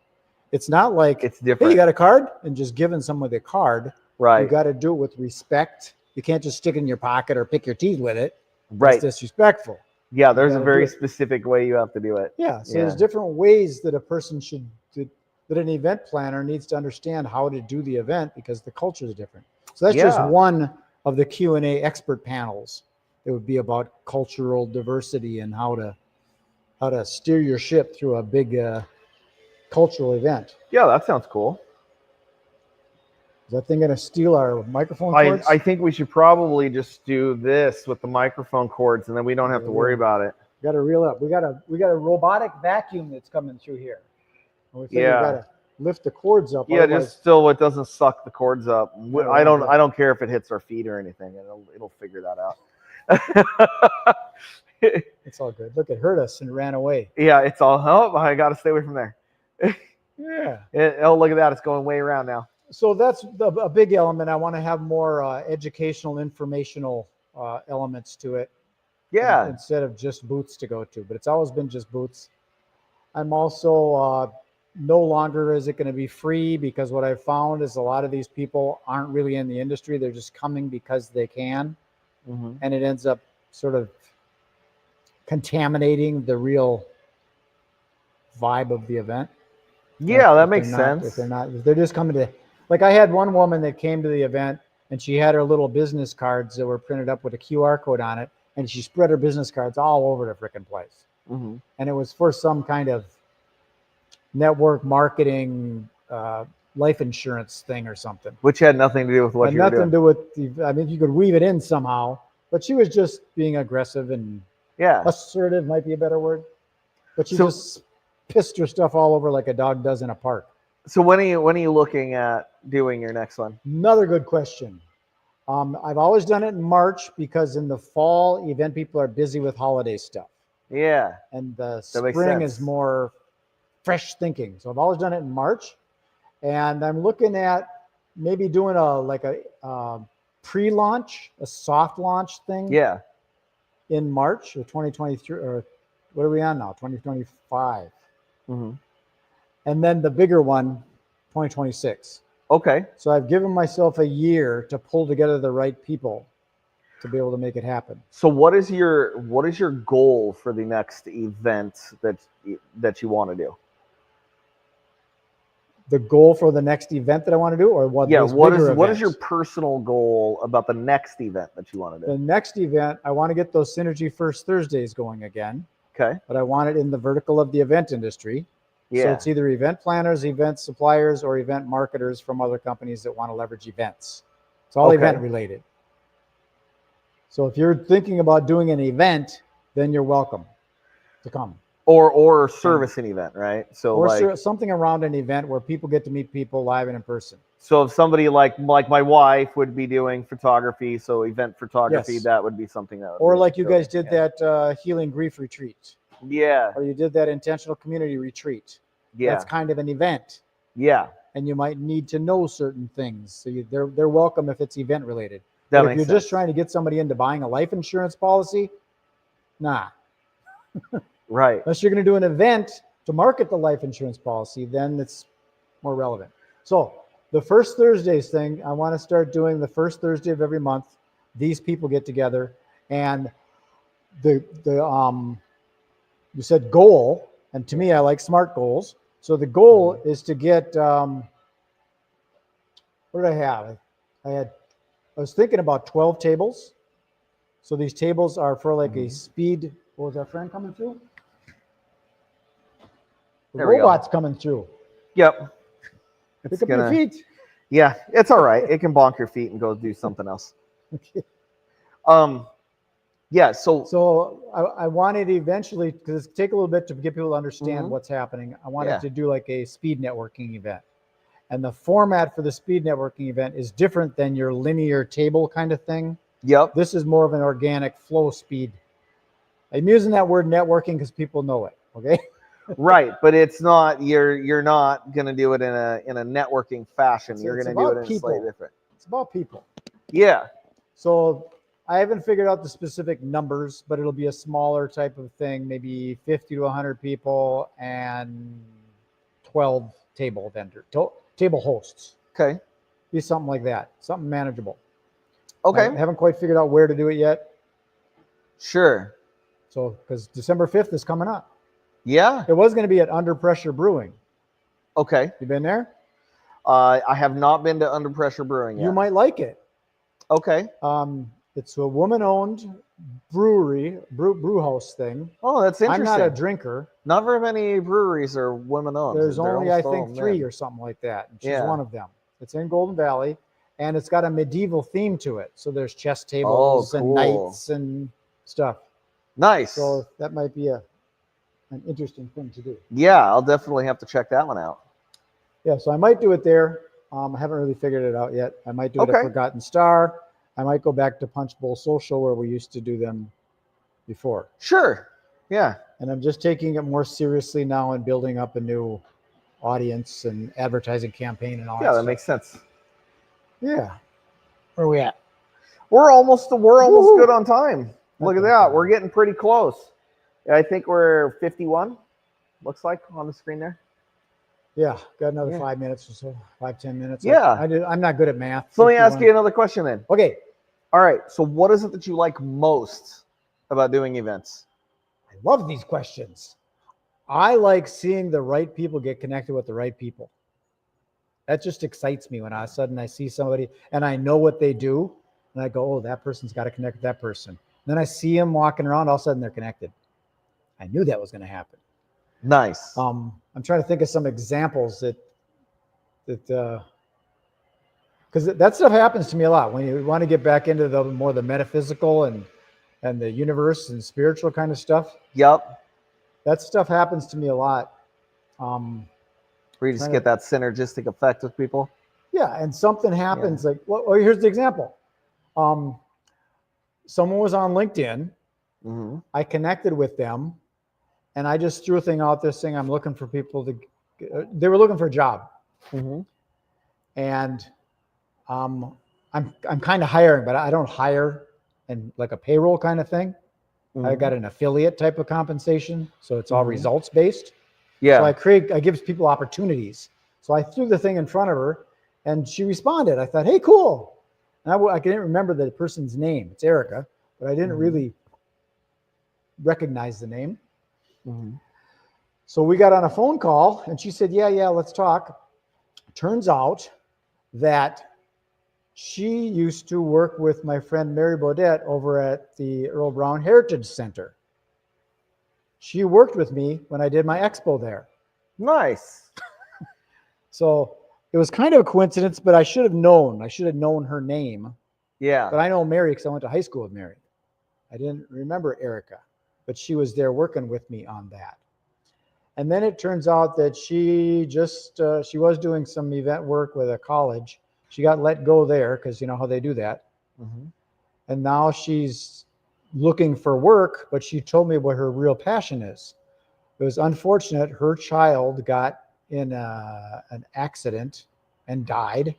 It's not like it's different. Hey, you got a card, and just giving someone the card. Right. You got to do it with respect. You can't just stick it in your pocket or pick your teeth with it. Right. It's disrespectful. Yeah, there's a very specific way you have to do it. Yeah. So there's different ways that a person that an event planner needs to understand how to do the event because the culture is different. So that's just one of the Q&A expert panels. It would be about cultural diversity and how to steer your ship through a big cultural event. Yeah, that sounds cool. Is that thing going to steal our microphone cords? I think we should probably just do this with the microphone cords, and then we don't have to worry about it. We got to reel up. We got a robotic vacuum that's coming through here. And we got to lift the cords up. Yeah, just so it doesn't suck the cords up. I don't care if it hits our feet or anything. It'll figure that out. It's all good. Look, it hurt us and ran away. Yeah, it's all. Oh, I got to stay away from there. Yeah. Oh, look at that! It's going way around now. So that's a big element. I want to have more educational, informational elements to it. Yeah. Instead of just booths to go to, but it's always been just booths. I'm also no longer is it going to be free because what I've found is a lot of these people aren't really in the industry. They're just coming because they can. And it ends up sort of contaminating the real vibe of the event. Yeah, that makes sense. If they're just coming to Like I had one woman that came to the event and she had her little business cards that were printed up with a QR code on it, and she spread her business cards all over the frickin' place. Mm-hmm. And it was for some kind of network marketing, life insurance thing or something. Which had nothing to do with what Had you were nothing to doing. do with I mean, you could weave it in somehow, but she was just being aggressive and Yeah. assertive might be a better word. But she So- just pissed her stuff all over like a dog does in a park. So when are you looking at doing your next one? Another good question. I've always done it in March because in the fall, event people are busy with holiday stuff. Yeah. And the That makes spring sense. is more fresh thinking. So I've always done it in March. And I'm looking at maybe doing a pre-launch, a soft launch thing Yeah. in March of 2023, or what are we on now? 2025. Mm-hmm. And then the bigger one, 2026. Okay. So I've given myself a year to pull together the right people to be able to make it happen. So what is your goal for the next event that you want to do? The goal for the next event that I want to do, or what? Yeah, those what bigger is your events? personal goal about the next event that you want to The do? next event, I want to get those Synergy First Thursdays going again, Okay. but I want it in the vertical of the event industry. So Yeah. it's either event planners, event suppliers, or event marketers from other companies that want to leverage events. It's all Okay. event related. So if you're thinking about doing an event, then you're welcome to come. Or service an event, right? So Or something around an event where people get to meet people live and in person. so if somebody like my wife would be doing photography, so event photography, Yes. that would be something that would Or be like you really- guys did yeah. that healing grief retreat, Yeah. or you did that intentional community retreat. Yeah. That's kind of an event, Yeah. and you might need to know certain things. So they're welcome if it's event related. That But if makes you're sense. just trying to get somebody into buying a life insurance policy, nah. Right. Unless you're going to do an event to market the life insurance policy, then it's more relevant. So the first Thursdays thing, I want to start doing the first Thursday of every month. These people get together, and you said goal, and to me, I like SMART goals. So the goal is to get, what did I have? I was thinking about 12 tables. So these tables are for like a speed. What was our friend coming through? The There we go. robot's coming through. Yep. Pick up your feet. Yeah, it's all right. It can bonk your feet and go do something else. Okay. Yeah. So I wanted eventually, because it take a little bit to get people to understand what's happening. I wanted Yeah. to do like a speed networking event. And the format for the speed networking event is different than your linear table kind of thing. yep. This is more of an organic flow speed. I'm using that word networking because people know it. Okay. Right, but it's not. You're not gonna do it in a networking fashion. You're It's gonna do it about in a slightly people. different. It's about people. Yeah. So I haven't figured out the specific numbers, but it'll be a smaller type of thing, maybe 50 to 100 people and 12 table table hosts. Okay. Be something like that, something manageable. Okay. I haven't quite figured out where to do it yet. Sure. So, because December 5th is coming up. Yeah. It was going to be at Under Pressure Brewing. Okay. You been there? I have not been to Under Pressure Brewing yet. You might like it. Okay. It's a woman-owned brewery, brew house thing. Oh, that's interesting. I'm not a drinker. Not very many breweries are women-owned. There's They're only, I almost all think, 3 men. or something like that. And she's Yeah. one of them. It's in Golden Valley, and it's got a medieval theme to it. So there's chess tables and cool. knights and stuff. Nice. So that might be an interesting thing to do. Yeah, I'll definitely have to check that one out. Yeah, so I might do it there. I haven't really figured it out yet. I might do it at Okay. Forgotten Star. I might go back to Punch Bowl Social where we used to do them before. Sure. Yeah. And I'm just taking it more seriously now and building up a new audience and advertising campaign and all Yeah, that stuff. makes sense. Yeah. Where are we at? We're almost Woo-hoo. good on time. Look at that. We're getting pretty close. I think we're 51. Looks like on the screen there. Yeah, got another Yeah. 5 minutes or so, 5-10 minutes. Yeah. I'm not good at math. So let me ask 51. you another question then. Okay, All right. So what is it that you like most about doing events? I love these questions. I like seeing the right people get connected with the right people. That just excites me when all of a sudden I see somebody and I know what they do. And I go, oh, that person's got to connect with that person. And then I see them walking around, all of a sudden they're connected. I knew that was going to happen. Nice. I'm trying to think of some examples that because that stuff happens to me a lot when you want to get back into the more the metaphysical and the universe and spiritual kind of stuff. Yep. That stuff happens to me a lot. Where you just get that synergistic effect with people. Yeah, and something happens like, well, here's the example. Someone was on LinkedIn. Mm-hmm. I connected with them, and I just threw a thing out there saying I'm looking for people to. They were looking for a job, and I'm kind of hiring, but I don't hire and like a payroll kind of thing. I got an affiliate type of compensation, so it's all results based. Yeah. So I give people opportunities. So I threw the thing in front of her, and she responded. I thought, hey, cool. And I didn't remember the person's name. It's Erica, but I didn't really recognize the name. So we got on a phone call, and she said, yeah, let's talk. Turns out that she used to work with my friend Mary Baudette over at the Earl Brown Heritage Center. She worked with me when I did my expo there. Nice. So it was kind of a coincidence, but I should have known. I should have known her name. Yeah. But I know Mary because I went to high school with Mary. I didn't remember Erica, but she was there working with me on that. And then it turns out that she was doing some event work with a college. She got let go there because you know how they do that. And now she's looking for work, but she told me what her real passion is. It was unfortunate. Her child got in an accident and died.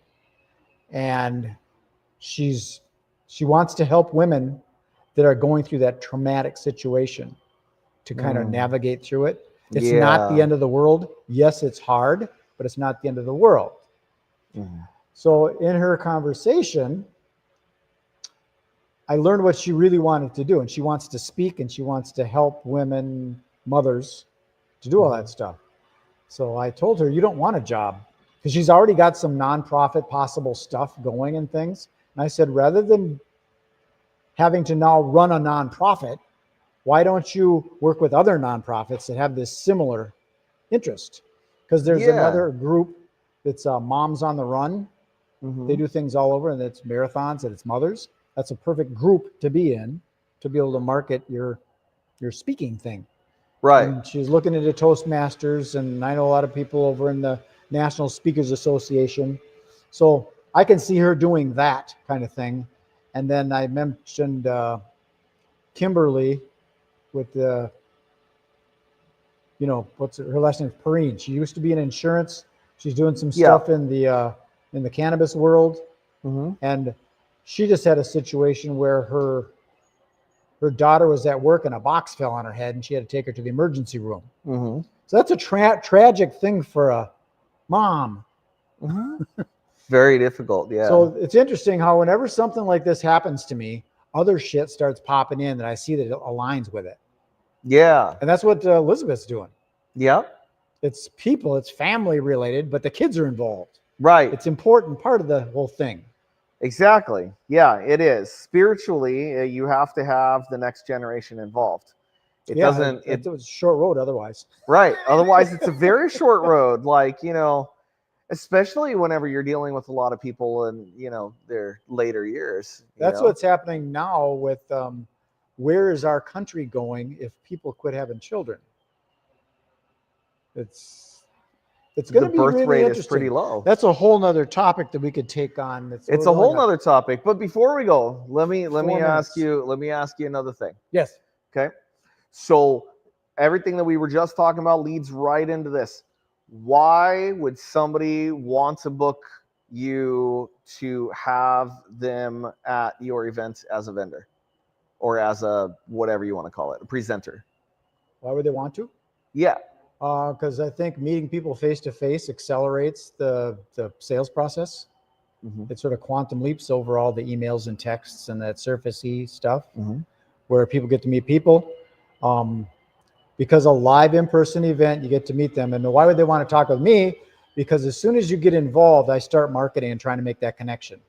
And she wants to help women that are going through that traumatic situation to kind of navigate through it. It's not the end of the world. Yes, it's hard, but it's not the end of the world. So in her conversation, I learned what she really wanted to do. And she wants to speak and she wants to help women, mothers, to do all that stuff. So I told her, you don't want a job, because she's already got some nonprofit possible stuff going and things. And I said, rather than having to now run a nonprofit, why don't you work with other nonprofits that have this similar interest? Because there's another group that's Moms on the Run. They do things all over, and it's marathons and it's mothers. That's a perfect group to be in, to be able to market your speaking thing. Right. And she's looking into Toastmasters, and I know a lot of people over in the National Speakers Association. So I can see her doing that kind of thing. And then I mentioned Kimberly with the, what's her last name? Perrine. She used to be in insurance. She's doing some stuff in the cannabis world. And she just had a situation where her daughter was at work and a box fell on her head and she had to take her to the emergency room. So that's a tragic thing for a mom. Very difficult. Yeah. So it's interesting how whenever something like this happens to me, other shit starts popping in that I see that it aligns with it. Yeah. And that's what Elizabeth's doing. Yep. It's people, it's family related, but the kids are involved. Right. It's important part of the whole thing. Exactly. Yeah, it is. Spiritually, you have to have the next generation involved. It's a short road otherwise. Right. Otherwise, it's a very short road. Like, especially whenever you're dealing with a lot of people in, their later years. That's what's happening now with where is our country going if people quit having children? It's going to be birth really rate interesting. Is pretty low. That's a whole nother topic that we could take on. It's a whole nother topic. But before we go, let me ask you another thing. Yes. Okay. So everything that we were just talking about leads right into this. Why would somebody want to book you to have them at your event as a vendor or as a whatever you want to call it, a presenter? Why would they want to? Yeah. Because I think meeting people face to face accelerates the sales process. It sort of quantum leaps over all the emails and texts and that surfacey stuff where people get to meet people. Because a live in-person event, you get to meet them. And why would they want to talk with me? because as soon as you get involved, I start marketing and trying to make that connection.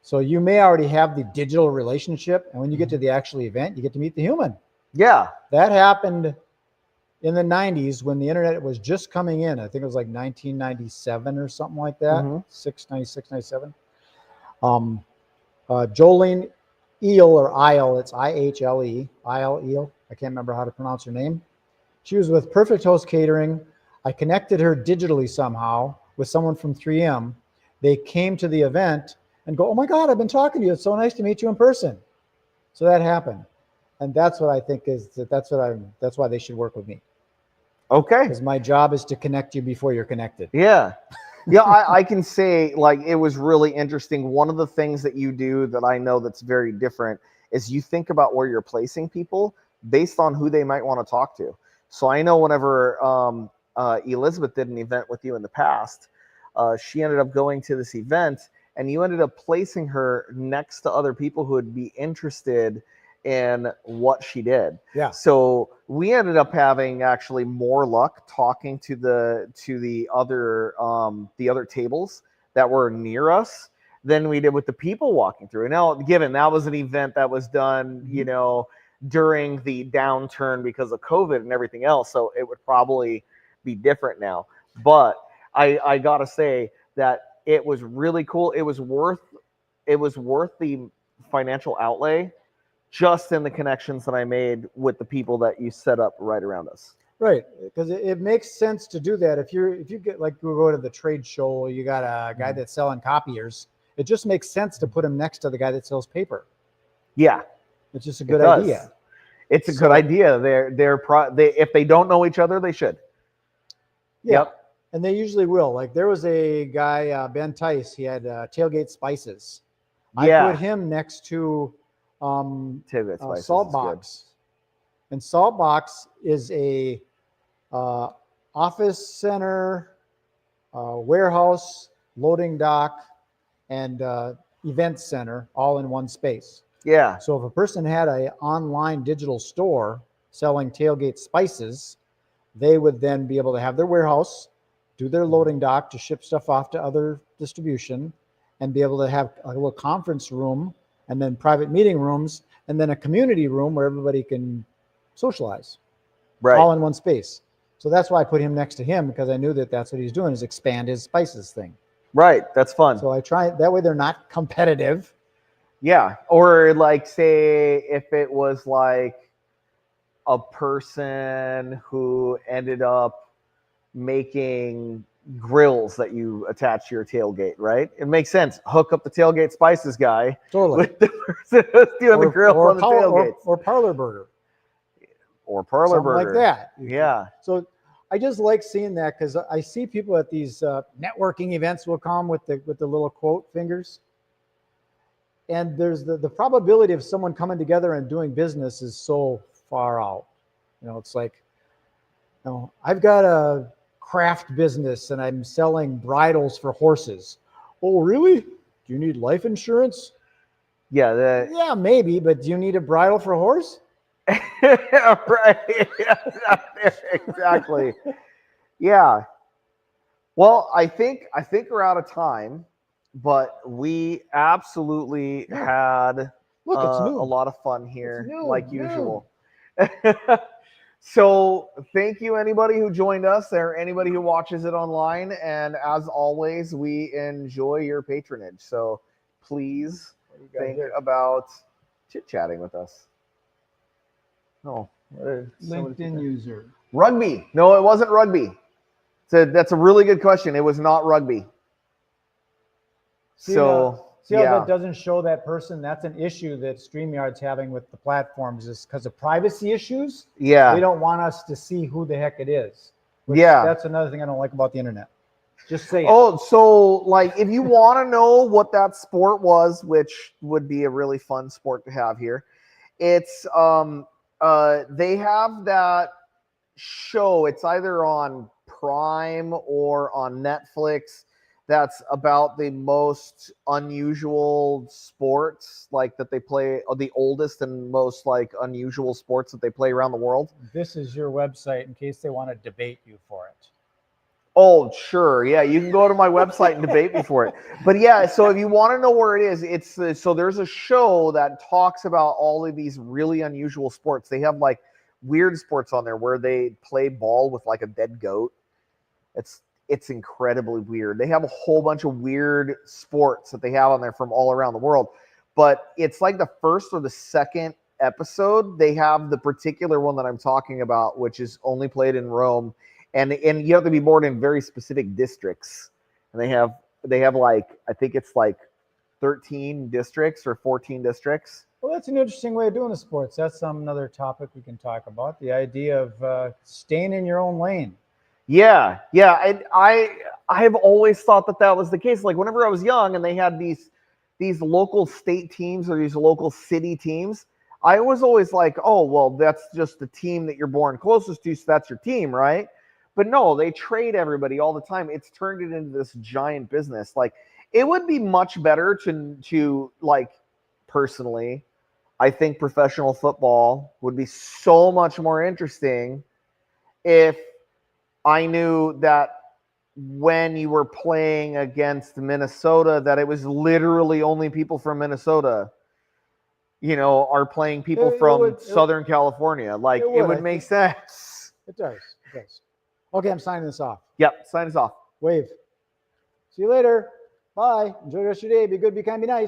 So you may already have the digital relationship, and when you get to the actual event, you get to meet the human. Yeah. That happened in the 90s when the internet was just coming in. I think it was like 1997 or something like that, 96, 97. Jolene Eel or Isle, it's I-H-L-E, Isle Eel. I can't remember how to pronounce her name. She was with Perfect Host Catering. I connected her digitally somehow with someone from 3M. They came to the event and go, oh my God, I've been talking to you. It's so nice to meet you in person. So that happened. And that's what I think that's why they should work with me. Okay. Because my job is to connect you before you're connected. Yeah. Yeah, I can say, like, it was really interesting. One of the things that you do that I know that's very different is you think about where you're placing people based on who they might want to talk to. So I know whenever Elizabeth did an event with you in the past, she ended up going to this event, and you ended up placing her next to other people who would be interested in what she did. Yeah. So we ended up having actually more luck talking to the other tables that were near us than we did with the people walking through. Now, given that was an event that was done, you know, during the downturn because of COVID and everything else, so it would probably be different now. But I gotta say that it was really cool. It was worth the financial outlay just in the connections that I made with the people that you set up right around us. Right, because it makes sense to do that. If you get, like, you go to the trade show, you got a guy that's selling copiers. It just makes sense to put him next to the guy that sells paper. Yeah, it's just a good idea. It's a good idea. If they don't know each other, they should. Yeah. Yep. And they usually will. Like, there was a guy, Ben Tice. He had Tailgate Spices. Yeah. I put him next to Saltbox. And Saltbox is a office center, warehouse, loading dock, and event center all in one space. Yeah. So if a person had an online digital store selling Tailgate Spices, they would then be able to have their warehouse, do their loading dock to ship stuff off to other distribution, and be able to have a little conference room, and then private meeting rooms, and then a community room where everybody can socialize, all in one space. So that's why I put him next to him, because I knew that that's what he's doing, is expand his spices thing. Right. That's fun. So I try that way. They're not competitive. Yeah. Or, like, say if it was like a person who ended up making grills that you attach to your tailgate, right? It makes sense. Hook up the Tailgate Spices guy with the person who's doing the grills on the tailgates. Or Parlor Burger. Or Parlor Something Burger. like that. Yeah. So I just like seeing that, because I see people at these networking events will come with the little quote fingers. And there's the probability of someone coming together and doing business is so far out. You know, it's like, you know, I've got a craft business and I'm selling bridles for horses. Oh, really? Do you need life insurance? Yeah. Yeah, maybe, but do you need a bridle for a horse? Right. Exactly. Yeah. Well, I think we're out of time, but we absolutely had Look, it's new. a lot of fun here, like usual. So thank you, anybody who joined us, or anybody who watches it online. And as always, we enjoy your patronage. So please think about chit-chatting with us. Oh, LinkedIn user. Rugby. No, it wasn't rugby. So that's a really good question. It was not rugby. See how that doesn't show that person? That's an issue that StreamYard's having with the platforms, is because of privacy issues. Yeah. They don't want us to see who the heck it is. That's another thing I don't like about the internet. Just say it. Oh, so, like, if you want to know what that sport was, which would be a really fun sport to have here, it's they have that show. It's either on Prime or on Netflix. That's about the most unusual sports, like, that they play, the oldest and most, like, unusual sports that they play around the world. This is your website in case they want to debate you for it. Oh, sure. Yeah, you can go to my website and debate me for it. But yeah, so if you want to know where it is, so there's a show that talks about all of these really unusual sports. They have like weird sports on there where they play ball with like a dead goat. It's incredibly weird. They have a whole bunch of weird sports that they have on there from all around the world. But it's like the first or the second episode, they have the particular one that I'm talking about, which is only played in Rome, and you have to be born in very specific districts. And they have like, I think it's like 13 districts or 14 districts. Well, that's an interesting way of doing the sports. That's another topic we can talk about. The idea of staying in your own lane. Yeah. I have always thought that was the case. Like whenever I was young and they had these local state teams or these local city teams, I was always like, oh, well, that's just the team that you're born closest to, so that's your team, right? But no, they trade everybody all the time. It's turned it into this giant business. Like it would be much better to like, personally, I think professional football would be so much more interesting if I knew that when you were playing against Minnesota, that it was literally only people from Minnesota, are playing people from Southern California. Like it would make sense. It does. It does. Okay, I'm signing this off. Yep, sign us off. Wave. See you later. Bye. Enjoy the rest of your day. Be good, be kind, be nice.